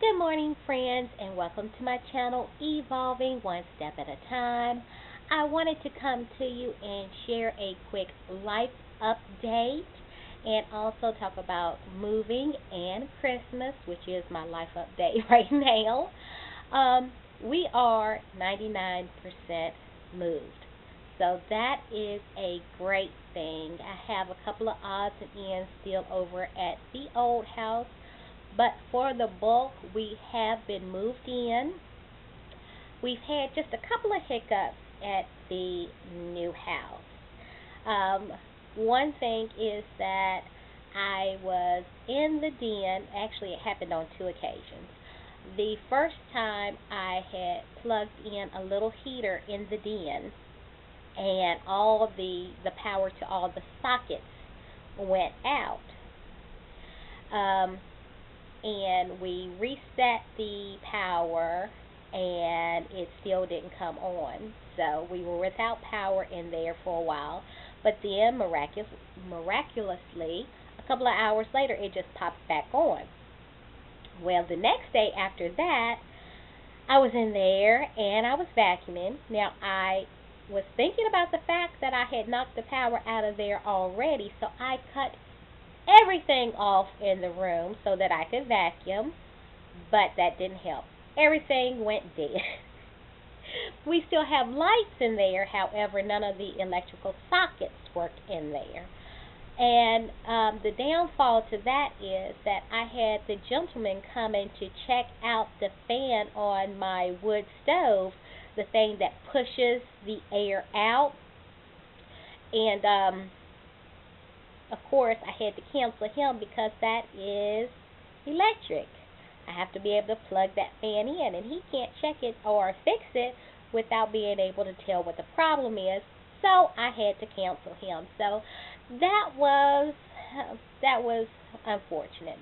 Good morning, friends, and welcome to my channel, Evolving One Step at a Time. I wanted to come to you and share a quick life update and also talk about moving and Christmas, which is my life update right now. We are 99% moved. So that is a great thing. I have a couple of odds and ends still over at the old house, but for the bulk, we have been moved in. We've had just a couple of hiccups at the new house. Um, One thing is that I was in the den. Actually, it happened on two occasions. The first time I had plugged in a little heater in the den, and all the power to all the sockets went out. Um, and we reset the power and it still didn't come on. So we were without power in there for a while, but then miraculously, a couple of hours later, it just popped back on. Well, the next day after that, I was in there and I was vacuuming. Now, I was thinking about the fact that I had knocked the power out of there already, so I cut everything off in the room so that I could vacuum, but that didn't help. Everything went dead. We still have lights in there, however, none of the electrical sockets work in there. And the downfall to that is that I had the gentleman coming to check out the fan on my wood stove, the thing that pushes the air out. And of course, I had to cancel him because that is electric. I have to be able to plug that fan in, and he can't check it or fix it without being able to tell what the problem is. So I had to cancel him. So that was unfortunate.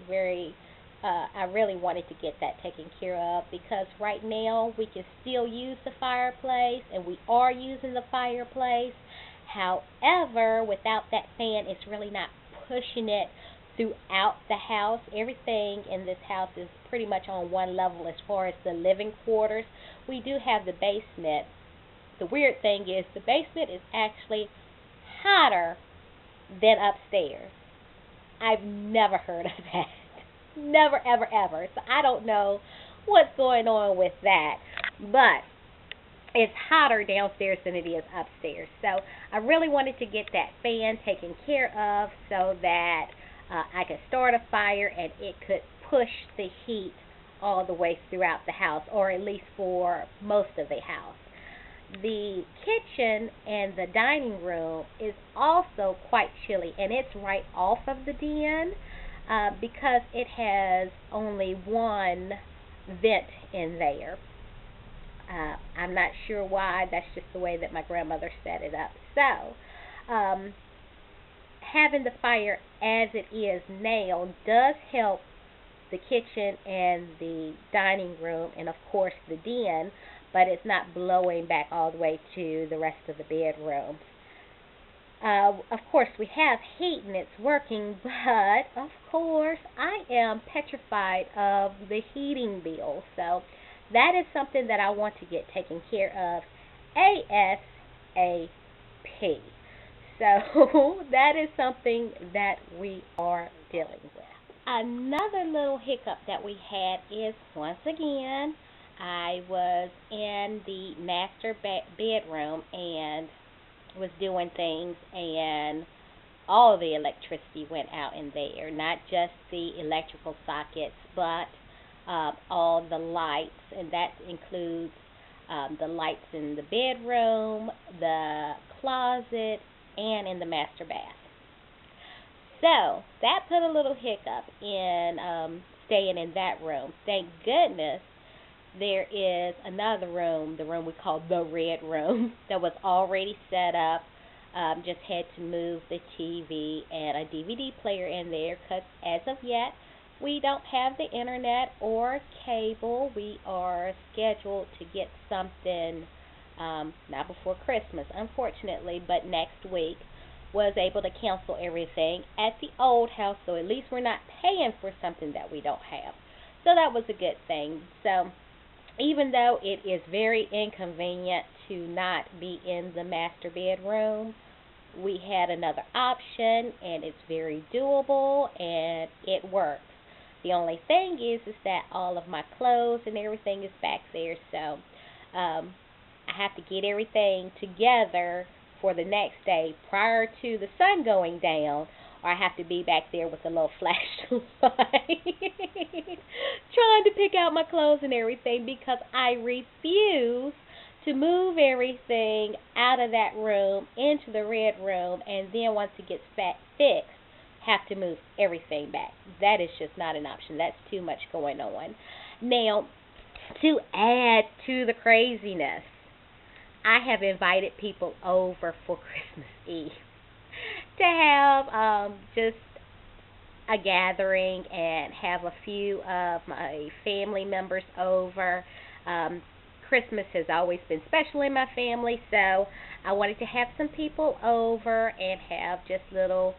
I really wanted to get that taken care of because right now we can still use the fireplace, and we are using the fireplace. However, without that fan, it's really not pushing it throughout the house. Everything in this house is pretty much on one level as far as the living quarters. We do have the basement. The weird thing is the basement is actually hotter than upstairs. I've never heard of that. Never, ever, ever. So I don't know what's going on with that. But it's hotter downstairs than it is upstairs. So I really wanted to get that fan taken care of so that I could start a fire and it could push the heat all the way throughout the house, or at least for most of the house. The kitchen and the dining room is also quite chilly, and it's right off of the den because it has only one vent in there. I'm not sure why. That's just the way that my grandmother set it up. So, having the fire as it is now does help the kitchen and the dining room, and of course the den, but it's not blowing back all the way to the rest of the bedroom. Of course, we have heat and it's working, but of course, I am petrified of the heating bill. So that is something that I want to get taken care of ASAP. So that is something that we are dealing with. Another little hiccup that we had is, once again, I was in the master bedroom and was doing things, and all the electricity went out in there. Not just the electrical sockets, but all the lights, and that includes the lights in the bedroom, the closet, and in the master bath. So that put a little hiccup in staying in that room. Thank goodness there is another room, the room we call the red room, that was already set up. Just had to move the TV and a DVD player in there because as of yet we don't have the internet or cable. We are scheduled to get something not before Christmas, unfortunately, but next week. Was able to cancel everything at the old house, so at least we're not paying for something that we don't have. So that was a good thing. So even though it is very inconvenient to not be in the master bedroom, we had another option, and it's very doable, and it works. The only thing is that all of my clothes and everything is back there, so I have to get everything together for the next day prior to the sun going down, or I have to be back there with a little flashlight trying to pick out my clothes and everything, because I refuse to move everything out of that room into the red room, and then once it gets fixed, have to move everything back. That is just not an option. That's too much going on. Now, to add to the craziness, I have invited people over for Christmas Eve to have just a gathering and have a few of my family members over. Christmas has always been special in my family, so I wanted to have some people over and have just little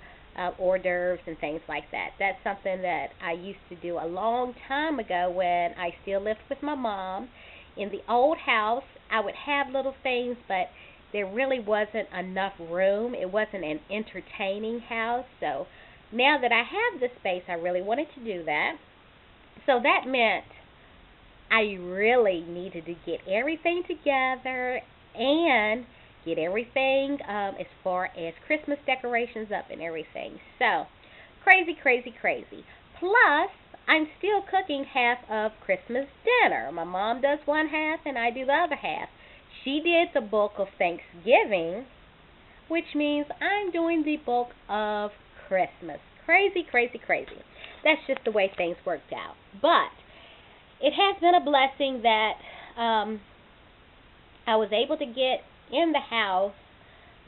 hors d'oeuvres and things like that. That's something that I used to do a long time ago when I still lived with my mom. In the old house, I would have little things, but there really wasn't enough room. It wasn't an entertaining house. So now that I have the space, I really wanted to do that. So that meant I really needed to get everything together and get everything as far as Christmas decorations up and everything. So, crazy, crazy, crazy. Plus, I'm still cooking half of Christmas dinner. My mom does one half and I do the other half. She did the bulk of Thanksgiving, which means I'm doing the bulk of Christmas. Crazy, crazy, crazy. That's just the way things worked out. But it has been a blessing that I was able to get in the house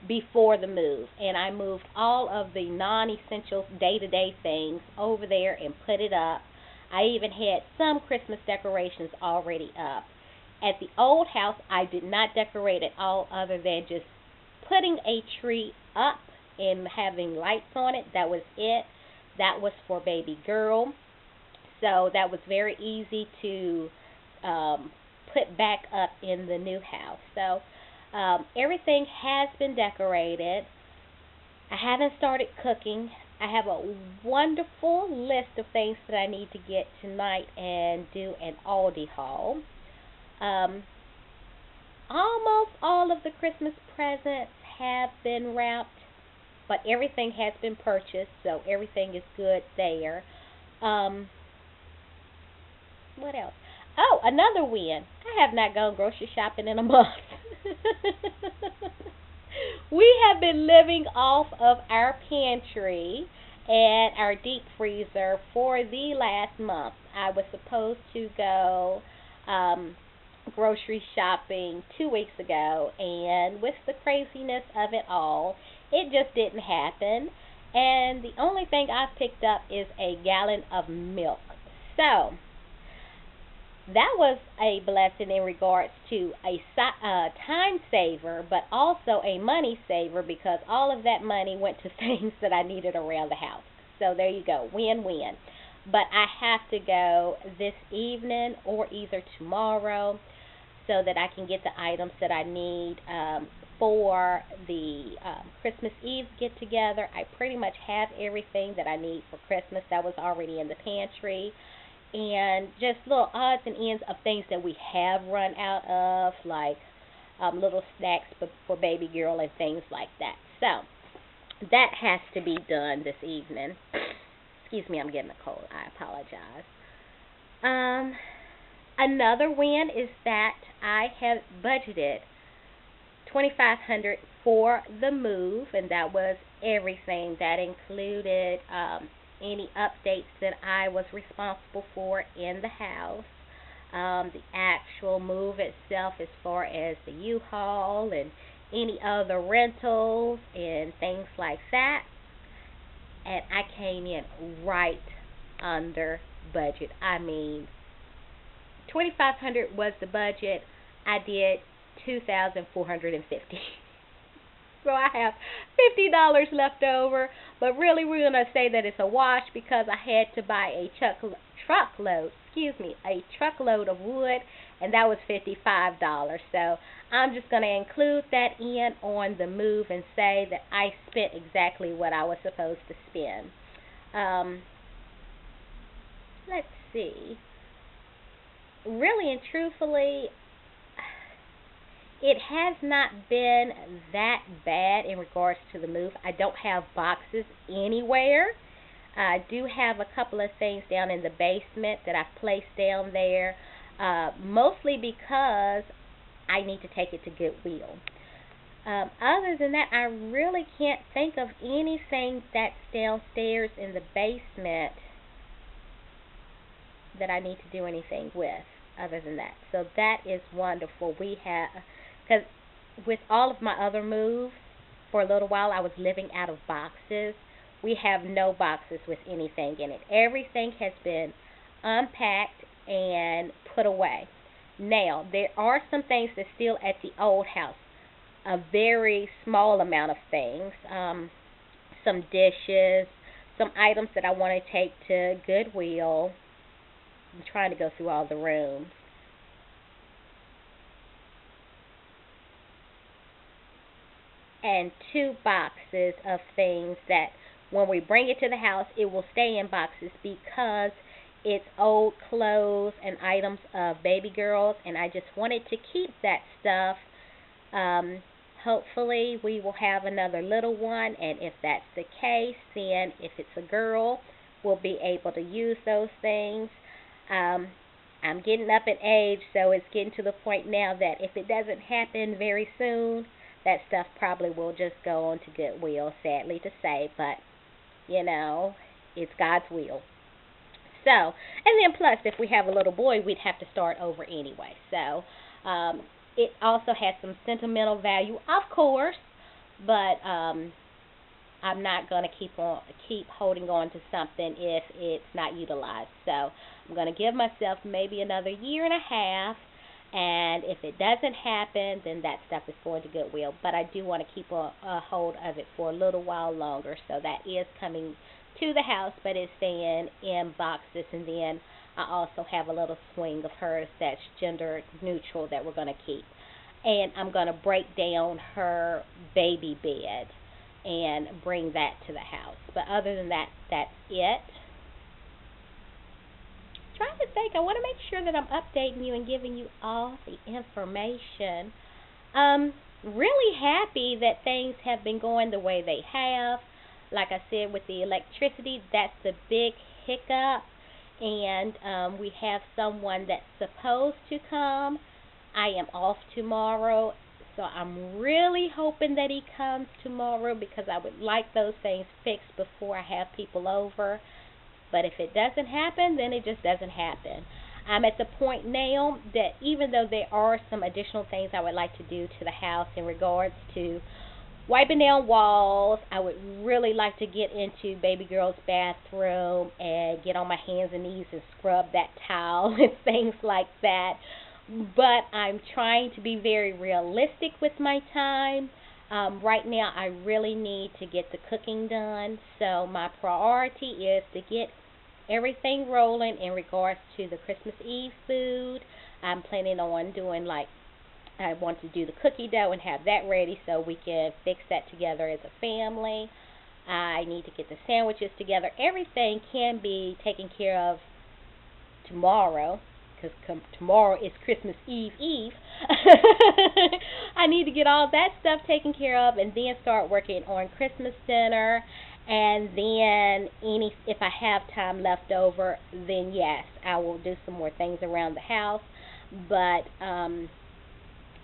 before the move, and I moved all of the non-essential day-to-day things over there and put it up. I even had some Christmas decorations already up. At the old house, I did not decorate at all other than just putting a tree up and having lights on it. That was it. That was for baby girl. So that was very easy to put back up in the new house. So everything has been decorated. I haven't started cooking. I have a wonderful list of things that I need to get tonight and do an Aldi haul. Almost all of the Christmas presents have been wrapped, but everything has been purchased, so everything is good there. What else? Oh, another win. I have not gone grocery shopping in a month. We have been living off of our pantry and our deep freezer for the last month. I was supposed to go grocery shopping 2 weeks ago, and with the craziness of it all, it just didn't happen. And the only thing I've picked up is a gallon of milk. So that was a blessing in regards to a time saver, but also a money saver, because all of that money went to things that I needed around the house. So there you go, win-win. But I have to go this evening or either tomorrow so that I can get the items that I need for the Christmas Eve get-together. I pretty much have everything that I need for Christmas that was already in the pantry. And just little odds and ends of things that we have run out of, like little snacks for baby girl and things like that. So that has to be done this evening. Excuse me, I'm getting a cold. I apologize. Another win is that I have budgeted $2,500 for the move, and that was everything. That included any updates that I was responsible for in the house, the actual move itself as far as the U-Haul and any other rentals and things like that. And I came in right under budget. I mean, $2,500 was the budget. I did $2,450. So I have $50 left over, but really we're going to say that it's a wash because I had to buy a a truckload of wood, and that was $55. So I'm just going to include that in on the move and say that I spent exactly what I was supposed to spend. Let's see. Really and truthfully, it has not been that bad in regards to the move. I don't have boxes anywhere. I do have a couple of things down in the basement that I've placed down there, mostly because I need to take it to Goodwill. Other than that, I really can't think of anything that's downstairs in the basement that I need to do anything with other than that. So that is wonderful. Because with all of my other moves, for a little while I was living out of boxes. We have no boxes with anything in it. Everything has been unpacked and put away. Now, there are some things that's still at the old house. A very small amount of things. Some dishes, some items that I want to take to Goodwill. I'm trying to go through all the rooms. And 2 boxes of things that when we bring it to the house, it will stay in boxes because it's old clothes and items of baby girls, and I just wanted to keep that stuff. Hopefully we will have another little one, and if that's the case, then if it's a girl, we'll be able to use those things. I'm getting up in age, so it's getting to the point now that if it doesn't happen very soon, that stuff probably will just go on to Goodwill, sadly to say, but, it's God's will. So, and then plus, if we have a little boy, we'd have to start over anyway. So, it also has some sentimental value, of course, but I'm not going to keep holding on to something if it's not utilized. So, I'm going to give myself maybe another year and a half, and if it doesn't happen, then that stuff is going to Goodwill. But I do want to keep a hold of it for a little while longer. So that is coming to the house, but it's staying in boxes. And then I also have a little swing of hers that's gender neutral that we're going to keep. And I'm going to break down her baby bed and bring that to the house. But other than that, that's it. Trying to think. I want to make sure that I'm updating you and giving you all the information. Really happy that things have been going the way they have. Like I said, with the electricity, that's the big hiccup. And we have someone that's supposed to come. I am off tomorrow, so I'm really hoping that he comes tomorrow because I would like those things fixed before I have people over. But if it doesn't happen, then it just doesn't happen. I'm at the point now that even though there are some additional things I would like to do to the house in regards to wiping down walls, I would really like to get into baby girl's bathroom and get on my hands and knees and scrub that towel and things like that. But I'm trying to be very realistic with my time. Right now, I really need to get the cooking done. So my priority is to get everything rolling in regards to the Christmas Eve food. I'm planning on doing I want to do the cookie dough and have that ready so we can fix that together as a family. I need to get the sandwiches together. Everything can be taken care of tomorrow, because tomorrow is Christmas Eve. I need to get all that stuff taken care of and then start working on Christmas dinner. And then if I have time left over, then yes, I will do some more things around the house. But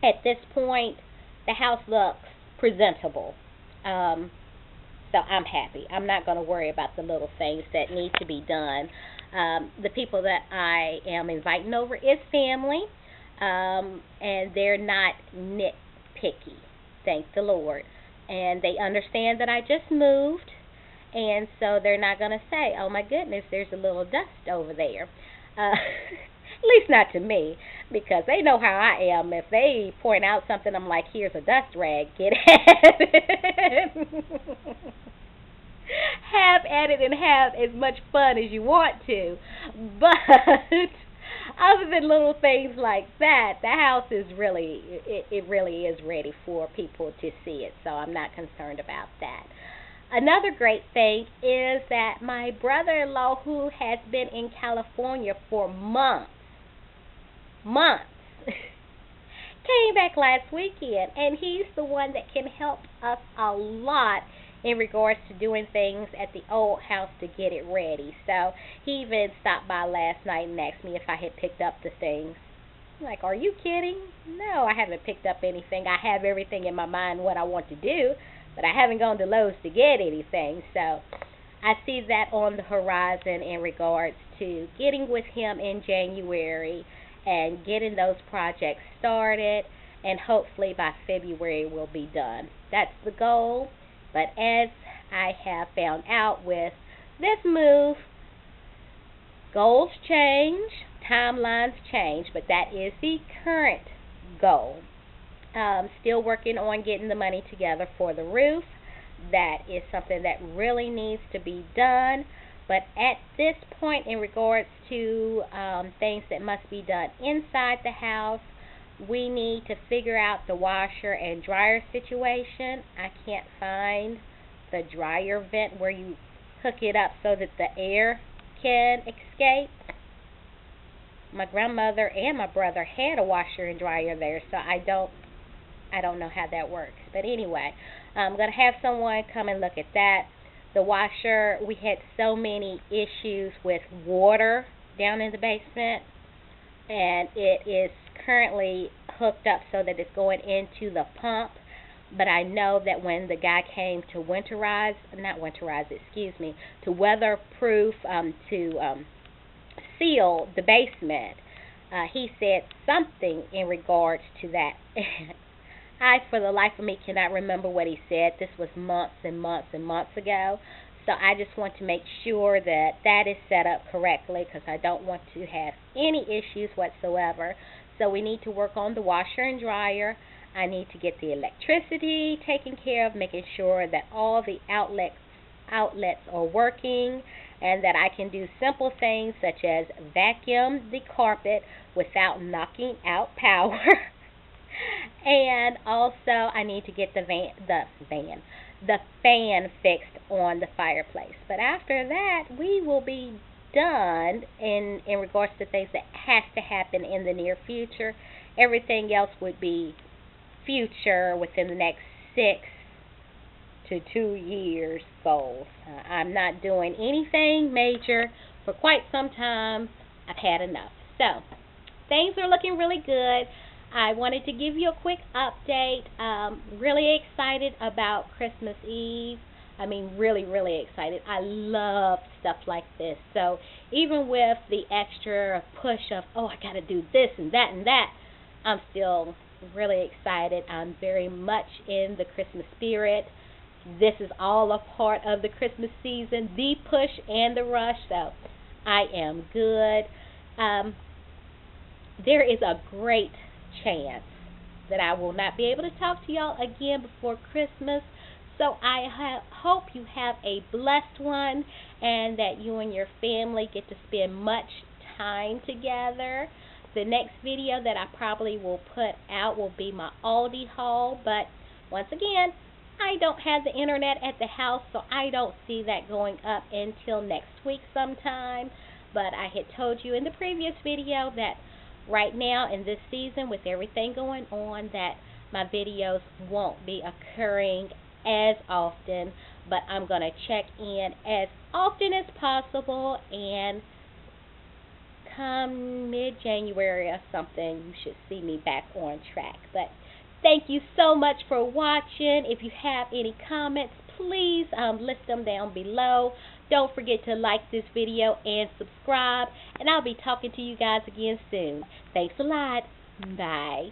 at this point, the house looks presentable. So I'm happy. I'm not going to worry about the little things that need to be done. The people that I am inviting over is family, and they're not nitpicky, thank the Lord. And they understand that I just moved, and so they're not going to say, oh my goodness, there's a little dust over there. At least not to me, because they know how I am. If they point out something, I'm like, here's a dust rag, get it. have at it and have as much fun as you want to. But other than little things like that, the house is really, it really is ready for people to see it. So I'm not concerned about that. Another great thing is that my brother-in-law, who has been in California for months, came back last weekend, and he's the one that can help us a lot in regards to doing things at the old house to get it ready. So he even stopped by last night and asked me if I had picked up the things. I'm like, are you kidding? No, I haven't picked up anything. I have everything in my mind what I want to do, but I haven't gone to Lowe's to get anything. So I see that on the horizon in regards to getting with him in January and getting those projects started, and hopefully by February we'll be done. That's the goal. But as I have found out with this move, goals change, timelines change, but that is the current goal. Still working on getting the money together for the roof. That is something that really needs to be done. But at this point, in regards to things that must be done inside the house, we need to figure out the washer and dryer situation. I can't find the dryer vent where you hook it up so that the air can escape. My grandmother and my brother had a washer and dryer there, so I don't know how that works. But anyway, I'm going to have someone come and look at that. The washer, we had so many issues with water down in the basement, and it is currently hooked up so that it's going into the pump. But I know that when the guy came to to weatherproof, to seal the basement, he said something in regards to that. I, for the life of me, cannot remember what he said. This was months and months and months ago. So I just want to make sure that that is set up correctly, because I don't want to have any issues whatsoever. So we need to work on the washer and dryer. I need to get the electricity taken care of, making sure that all the outlets are working, and that I can do simple things such as vacuum the carpet without knocking out power. And also I need to get the fan fixed on the fireplace. But after that, we will be done in regards to things that has to happen in the near future. Everything else would be future within the next 6 to 2 years goals. I'm not doing anything major for quite some time. I've had enough. So things are looking really good. I wanted to give you a quick update. Really excited about Christmas Eve. I mean, really, really excited. I love stuff like this. So even with the extra push of, oh, I got to do this and that and that, I'm still really excited. I'm very much in the Christmas spirit. This is all a part of the Christmas season, the push and the rush. So I am good. There is a great chance that I will not be able to talk to y'all again before Christmas. So I hope you have a blessed one, and that you and your family get to spend much time together. The next video that I probably will put out will be my Aldi haul, but once again, I don't have the internet at the house, so I don't see that going up until next week sometime. But I had told you in the previous video that right now in this season, with everything going on, that my videos won't be occurring as often, but I'm going to check in as often as possible, and come mid-January or something, you should see me back on track. But thank you so much for watching. If you have any comments, please list them down below. Don't forget to like this video and subscribe, and I'll be talking to you guys again soon. Thanks a lot. Bye.